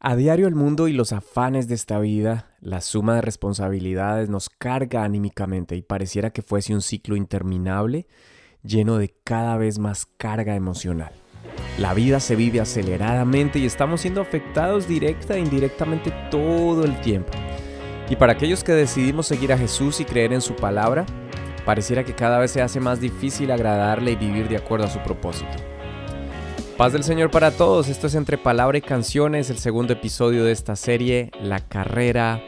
A diario el mundo y los afanes de esta vida, la suma de responsabilidades nos carga anímicamente y pareciera que fuese un ciclo interminable lleno de cada vez más carga emocional. La vida se vive aceleradamente y estamos siendo afectados directa e indirectamente todo el tiempo. Y para aquellos que decidimos seguir a Jesús y creer en su palabra, pareciera que cada vez se hace más difícil agradarle y vivir de acuerdo a su propósito. Paz del Señor para todos, esto es Entre Palabra y Canciones, el segundo episodio de esta serie, La Carrera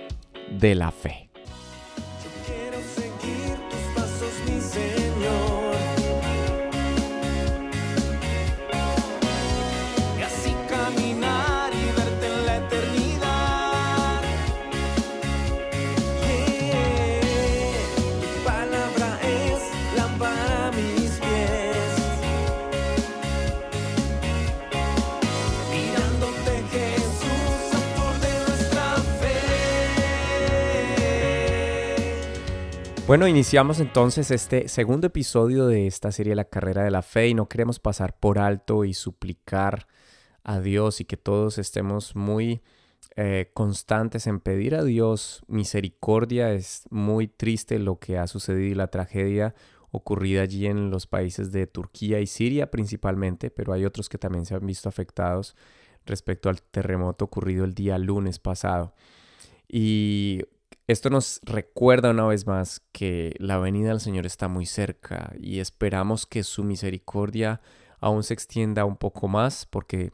de la Fe. Quiero seguir tus pasos, mi Señor, y así caminar y verte en la eternidad. Tu palabra es lámpara a mis pies, mirándote, Jesús, autor de nuestra fe. Bueno, iniciamos entonces este segundo episodio de esta serie La Carrera de la Fe y no queremos pasar por alto y suplicar a Dios y que todos estemos muy constantes en pedir a Dios misericordia. Es muy triste lo que ha sucedido y la tragedia ocurrida allí en los países de Turquía y Siria principalmente, pero hay otros que también se han visto afectados respecto al terremoto ocurrido el día lunes pasado. Y esto nos recuerda una vez más que la venida del Señor está muy cerca y esperamos que su misericordia aún se extienda un poco más porque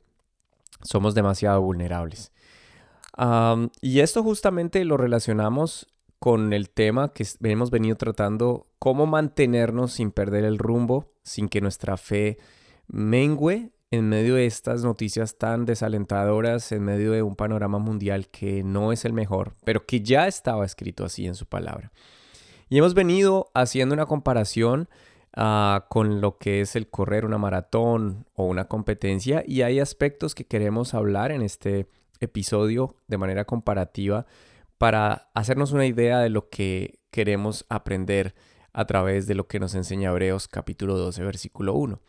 somos demasiado vulnerables. Y esto justamente lo relacionamos con el tema que hemos venido tratando, cómo mantenernos sin perder el rumbo, sin que nuestra fe mengüe en medio de estas noticias tan desalentadoras, en medio de un panorama mundial que no es el mejor, pero que ya estaba escrito así en su palabra. Y hemos venido haciendo una comparación con lo que es el correr una maratón o una competencia, y hay aspectos que queremos hablar en este episodio de manera comparativa para hacernos una idea de lo que queremos aprender a través de lo que nos enseña Hebreos capítulo 12, versículo 1.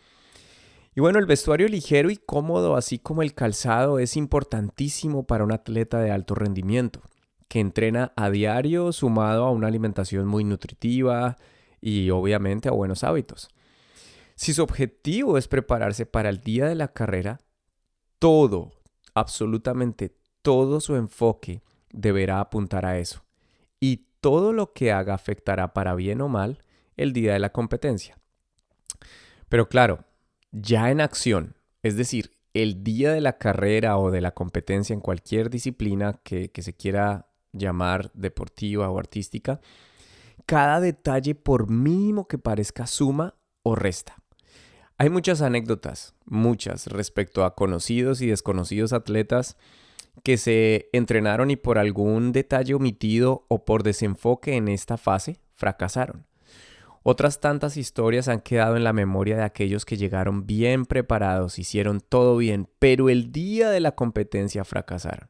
Y bueno, el vestuario ligero y cómodo, así como el calzado, es importantísimo para un atleta de alto rendimiento, que entrena a diario sumado a una alimentación muy nutritiva y obviamente a buenos hábitos. Si su objetivo es prepararse para el día de la carrera, todo, absolutamente todo su enfoque deberá apuntar a eso. Y todo lo que haga afectará para bien o mal el día de la competencia. Pero claro, ya en acción, es decir, el día de la carrera o de la competencia en cualquier disciplina que se quiera llamar deportiva o artística, cada detalle, por mínimo que parezca, suma o resta. Hay muchas anécdotas, muchas, respecto a conocidos y desconocidos atletas que se entrenaron y por algún detalle omitido o por desenfoque en esta fase fracasaron. Otras tantas historias han quedado en la memoria de aquellos que llegaron bien preparados, hicieron todo bien, pero el día de la competencia fracasaron.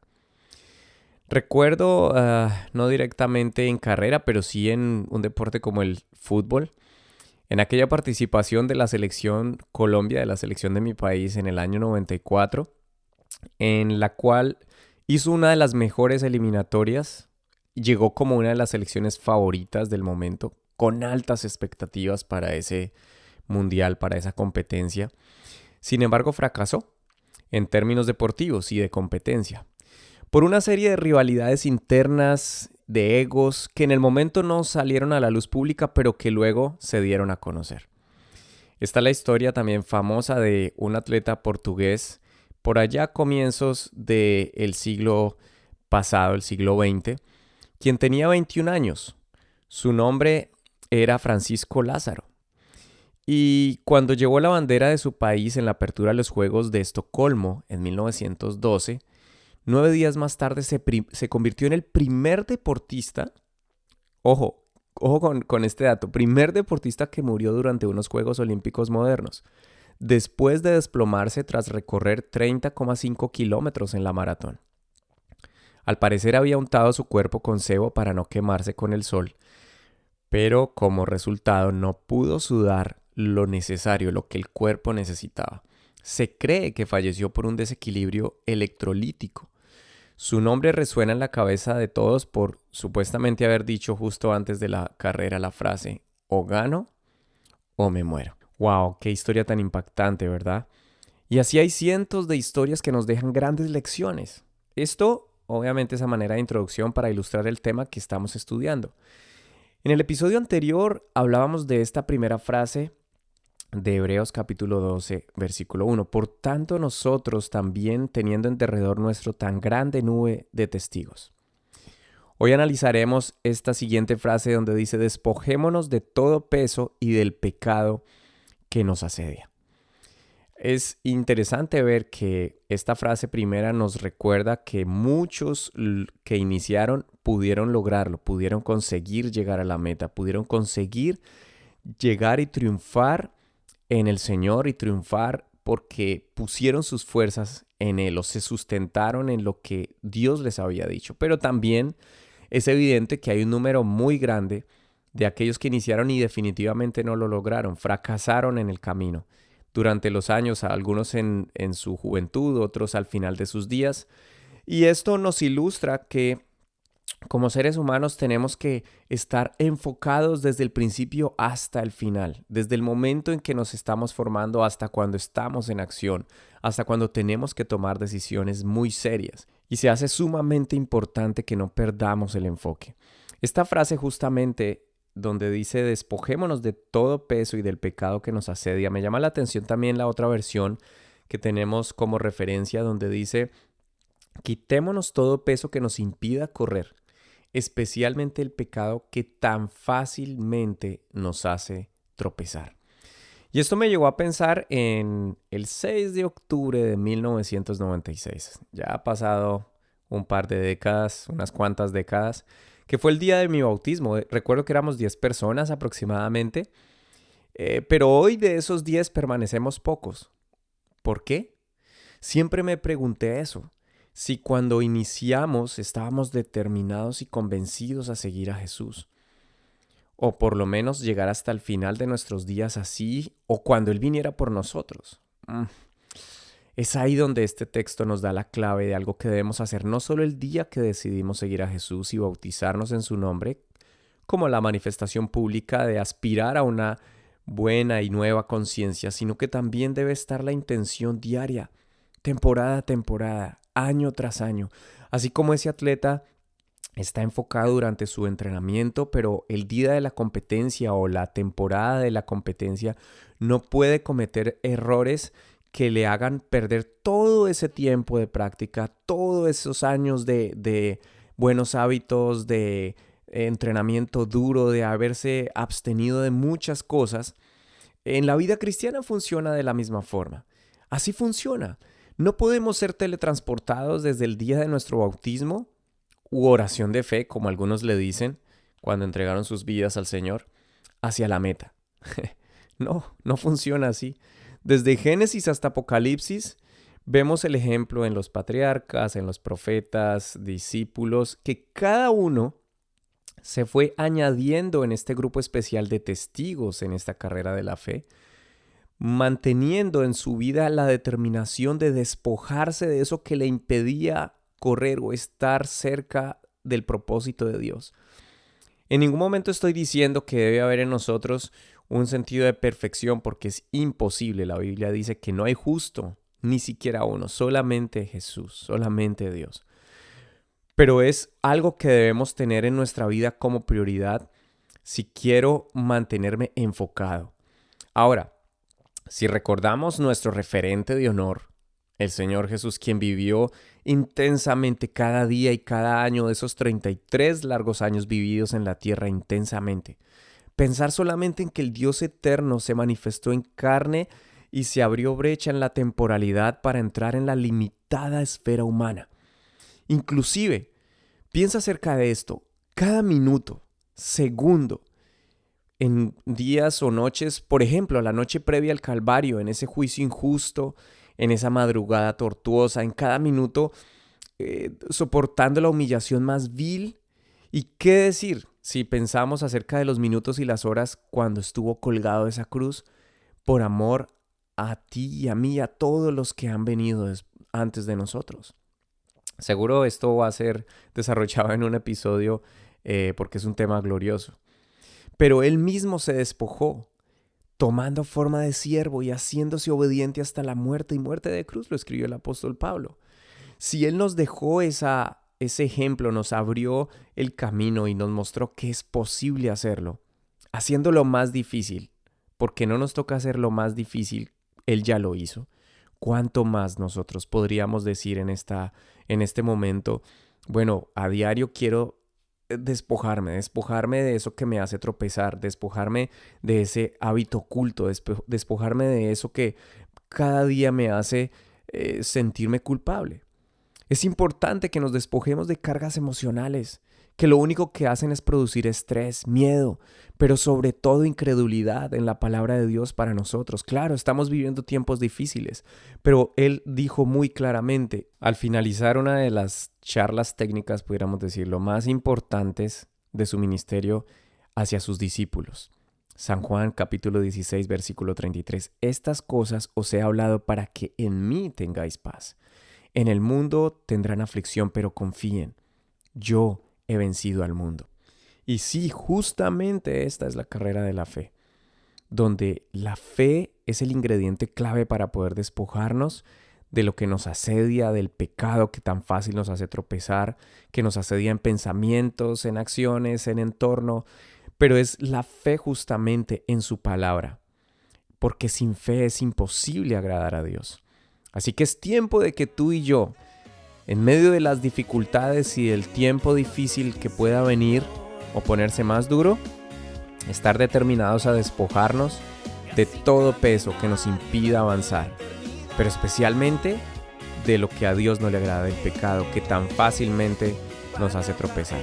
Recuerdo, no directamente en carrera, pero sí en un deporte como el fútbol, en aquella participación de la selección Colombia, de la selección de mi país en el año 94, en la cual hizo una de las mejores eliminatorias, llegó como una de las selecciones favoritas del momento, con altas expectativas para ese mundial, para esa competencia. Sin embargo, fracasó en términos deportivos y de competencia, por una serie de rivalidades internas, de egos, que en el momento no salieron a la luz pública, pero que luego se dieron a conocer. Está la historia también famosa de un atleta portugués, por allá a comienzos del siglo pasado, el siglo XX, quien tenía 21 años. Su nombre era Francisco Lázaro. Y cuando llevó la bandera de su país en la apertura de los Juegos de Estocolmo en 1912, 9 días más tarde se convirtió en el primer deportista, ojo con este dato, primer deportista que murió durante unos Juegos Olímpicos modernos, después de desplomarse tras recorrer 30,5 kilómetros en la maratón. Al parecer había untado su cuerpo con sebo para no quemarse con el sol, pero como resultado no pudo sudar lo necesario, lo que el cuerpo necesitaba. Se cree que falleció por un desequilibrio electrolítico. Su nombre resuena en la cabeza de todos por supuestamente haber dicho justo antes de la carrera la frase, o gano o me muero. ¡Wow! ¡Qué historia tan impactante!, ¿verdad? Y así hay cientos de historias que nos dejan grandes lecciones. Esto, obviamente, es a manera de introducción para ilustrar el tema que estamos estudiando. En el episodio anterior hablábamos de esta primera frase de Hebreos capítulo 12, versículo 1. Por tanto, nosotros también, teniendo en derredor nuestro tan grande nube de testigos. Hoy analizaremos esta siguiente frase donde dice, despojémonos de todo peso y del pecado que nos asedia. Es interesante ver que esta frase primera nos recuerda que muchos que iniciaron pudieron lograrlo, pudieron conseguir llegar a la meta, pudieron conseguir llegar y triunfar en el Señor y triunfar porque pusieron sus fuerzas en Él o se sustentaron en lo que Dios les había dicho. Pero también es evidente que hay un número muy grande de aquellos que iniciaron y definitivamente no lo lograron, fracasaron en el camino. Durante los años, algunos en su juventud, otros al final de sus días. Y esto nos ilustra que como seres humanos tenemos que estar enfocados desde el principio hasta el final, desde el momento en que nos estamos formando hasta cuando estamos en acción, hasta cuando tenemos que tomar decisiones muy serias. Y se hace sumamente importante que no perdamos el enfoque. Esta frase justamente donde dice despojémonos de todo peso y del pecado que nos asedia. Me llama la atención también la otra versión que tenemos como referencia donde dice quitémonos todo peso que nos impida correr, especialmente el pecado que tan fácilmente nos hace tropezar. Y esto me llevó a pensar en el 6 de octubre de 1996. Ya ha pasado un par de décadas, unas cuantas décadas, que fue el día de mi bautismo. Recuerdo que éramos 10 personas aproximadamente, pero hoy de esos 10 permanecemos pocos. ¿Por qué? Siempre me pregunté eso, si cuando iniciamos estábamos determinados y convencidos a seguir a Jesús, o por lo menos llegar hasta el final de nuestros días así, o cuando Él viniera por nosotros. Es ahí donde este texto nos da la clave de algo que debemos hacer no solo el día que decidimos seguir a Jesús y bautizarnos en su nombre, como la manifestación pública de aspirar a una buena y nueva conciencia, sino que también debe estar la intención diaria, temporada a temporada, año tras año. Así como ese atleta está enfocado durante su entrenamiento, pero el día de la competencia o la temporada de la competencia no puede cometer errores que le hagan perder todo ese tiempo de práctica, todos esos años de buenos hábitos, de entrenamiento duro, de haberse abstenido de muchas cosas. En la vida cristiana funciona de la misma forma. Así funciona. No podemos ser teletransportados desde el día de nuestro bautismo u oración de fe, como algunos le dicen, cuando entregaron sus vidas al Señor, hacia la meta. No funciona así. Desde Génesis hasta Apocalipsis vemos el ejemplo en los patriarcas, en los profetas, discípulos, que cada uno se fue añadiendo en este grupo especial de testigos en esta carrera de la fe, manteniendo en su vida la determinación de despojarse de eso que le impedía correr o estar cerca del propósito de Dios. En ningún momento estoy diciendo que debe haber en nosotros un sentido de perfección porque es imposible. La Biblia dice que no hay justo, ni siquiera uno, solamente Jesús, solamente Dios. Pero es algo que debemos tener en nuestra vida como prioridad si quiero mantenerme enfocado. Ahora, si recordamos nuestro referente de honor, el Señor Jesús, quien vivió intensamente cada día y cada año de esos 33 largos años vividos en la tierra intensamente. Pensar solamente en que el Dios eterno se manifestó en carne y se abrió brecha en la temporalidad para entrar en la limitada esfera humana. Inclusive, piensa acerca de esto. Cada minuto, segundo, en días o noches, por ejemplo, la noche previa al Calvario, en ese juicio injusto, en esa madrugada tortuosa, en cada minuto, soportando la humillación más vil. ¿Y qué decir si pensamos acerca de los minutos y las horas cuando estuvo colgado de esa cruz por amor a ti y a mí y a todos los que han venido antes de nosotros? Seguro esto va a ser desarrollado en un episodio porque es un tema glorioso. Pero él mismo se despojó, tomando forma de siervo y haciéndose obediente hasta la muerte y muerte de cruz, lo escribió el apóstol Pablo. Si él nos dejó ese ejemplo, nos abrió el camino y nos mostró que es posible hacerlo, haciéndolo más difícil, porque no nos toca hacer lo más difícil, él ya lo hizo. ¿Cuánto más nosotros podríamos decir en este momento? Bueno, a diario quiero despojarme de eso que me hace tropezar, despojarme de ese hábito oculto, despojarme de eso que cada día me hace sentirme culpable. Es importante que nos despojemos de cargas emocionales, que lo único que hacen es producir estrés, miedo, pero sobre todo incredulidad en la palabra de Dios para nosotros. Claro, estamos viviendo tiempos difíciles, pero Él dijo muy claramente, al finalizar una de las charlas técnicas, pudiéramos decirlo, más importantes de su ministerio hacia sus discípulos. San Juan capítulo 16, versículo 33. Estas cosas os he hablado para que en mí tengáis paz. En el mundo tendrán aflicción, pero confíen. Yo he vencido al mundo. Y sí, justamente esta es la carrera de la fe, donde la fe es el ingrediente clave para poder despojarnos de lo que nos asedia, del pecado que tan fácil nos hace tropezar, que nos asedia en pensamientos, en acciones, en entorno, pero es la fe justamente en su palabra, porque sin fe es imposible agradar a Dios. Así que es tiempo de que tú y yo, en medio de las dificultades y del tiempo difícil que pueda venir o ponerse más duro, estar determinados a despojarnos de todo peso que nos impida avanzar, pero especialmente de lo que a Dios no le agrada, el pecado que tan fácilmente nos hace tropezar.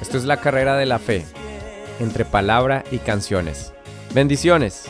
Esto es la carrera de la fe, entre palabra y canciones. Bendiciones.